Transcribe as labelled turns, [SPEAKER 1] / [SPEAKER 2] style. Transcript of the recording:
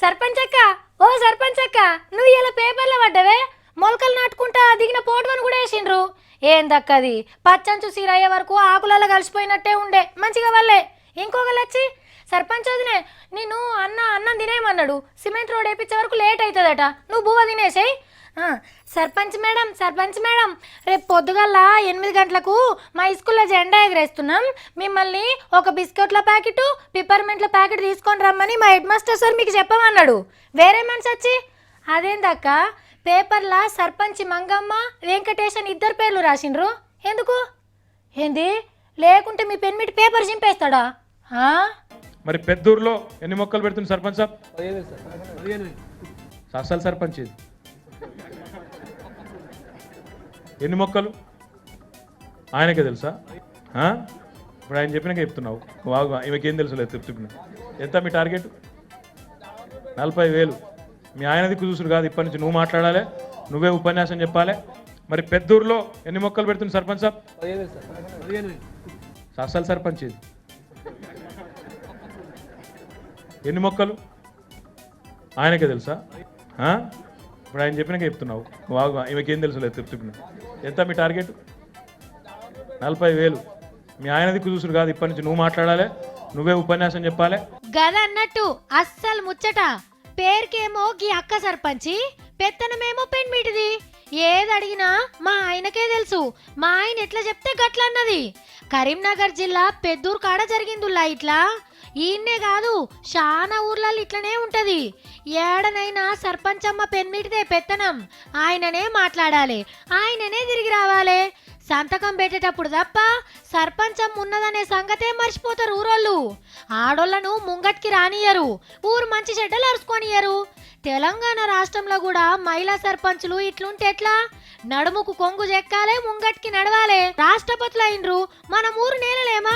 [SPEAKER 1] సర్పంచ్ అక్క, ఓ సర్పంచ్ అక్క, నువ్వు ఇలా పేపర్లో పడ్డవే. మొలకలు నాటుకుంటా దిగిన పోటువని కూడా వేసిండ్రు. ఏందక్కది, పచ్చంచు సీరయ్యే వరకు ఆకులలో కలిసిపోయినట్టే ఉండే, మంచిగా వాళ్ళే. ఇంకొకరు వచ్చి, సర్పంచ్ వదినే నేను అన్నం తినేయమన్నాడు, సిమెంట్ రోడ్ వేయించే వరకు లేట్ అవుతుందట, నువ్వు బువ్వ తినేసేయి. సర్పంచ్ మేడం, రేపు పొద్దుగల్లా 8 గంటలకు మా స్కూల్లో జెండా ఎగరేస్తున్నాం. మిమ్మల్ని ఒక బిస్కెట్ల ప్యాకెట్, పిప్పర్మెంట్ల ప్యాకెట్ తీసుకొని రమ్మని మా హెడ్ మాస్టర్ సార్ మీకు చెప్పమన్నాడు. వేరే మనిషి వచ్చి, అదేందక్క పేపర్లా సర్పంచ్ మంగమ్మ, వెంకటేశన్ 2 పేర్లు రాసిండ్రు, ఎందుకు? ఏంది, లేకుంటే మీ పెన్మిటి పేపర్ చింపేస్తాడా?
[SPEAKER 2] మరి పెద్దూరులో ఎన్ని మొక్కలు పెడుతుంది సర్పంచ్ సాబ్? అసలు సర్పంచ్ ఇది ఎన్ని మొక్కలు ఆయనకే తెలుసా? ఇప్పుడు ఆయన చెప్పినాక చెప్తున్నావు, బాగా ఈమెకేం తెలుసు లేదు చెప్తున్నా. ఎంత మీ టార్గెట్? 40,000. మీ ఆయనది చూసుడు కాదు, ఇప్పటి నుంచి నువ్వు మాట్లాడాలి, నువ్వే ఉపన్యాసం చెప్పాలి. మరి పెద్దూరులో ఎన్ని మొక్కలు పెడుతుంది సర్పంచ్ సాబ్? అసలు సర్పంచ్ ఇది ఎన్ని మొక్కలు ఆయనకే తెలుసా? ఇప్పుడు ఆయన చెప్పినాక చెప్తున్నావు, బాగా ఈమెకేం తెలుసు లేదు చెప్తున్నా. ఎంత మీ టార్గెట్? 40,000. మీ ఆయనది చూసుడు కాదు, ఇప్పటి నుంచి నువ్వు మాట్లాడాలి, నువ్వే ఉపన్యాసం చెప్పాలి.
[SPEAKER 1] గద అన్నట్టు అస్సలు ముచ్చట. పేరుకేమో గీ అక్క సర్పంచి, పెత్తనమేమో పెన్మిటిది. ఏది అడిగినా మా ఆయనకే తెలుసు, మా ఆయన ఎట్లా చెప్తే గట్లన్నది. కరీంనగర్ జిల్లా పెద్దూరు కాడ జరిగిందుల్లా ఇట్లా. ఈయన్నే కాదు, చాలా ఊర్లలో ఇట్లనే ఉంటది. ఏడనైనా సర్పంచమ్మ పెన్మిటిదే పెత్తనం, ఆయననే మాట్లాడాలి, ఆయననే తిరిగి రావాలి. సంతకం పెట్టేటప్పుడు తప్ప సర్పంచం ఉన్నదనే సంగతే మర్చిపోతారు ఊరోళ్ళు. ఆడోళ్లను ముంగట్కి రానియరు, ఊరు మంచి చెడ్డలు అరుచుకొనియరు. తెలంగాణ రాష్ట్రంలో కూడా మహిళా సర్పంచులు ఇట్లుంటే ఎట్లా? నడుముకు కొంగు చెక్కాలే, ముంగట్కి నడవాలే. రాష్ట్రపతులు అయినరు, మనం ఊరు నేలలేమా?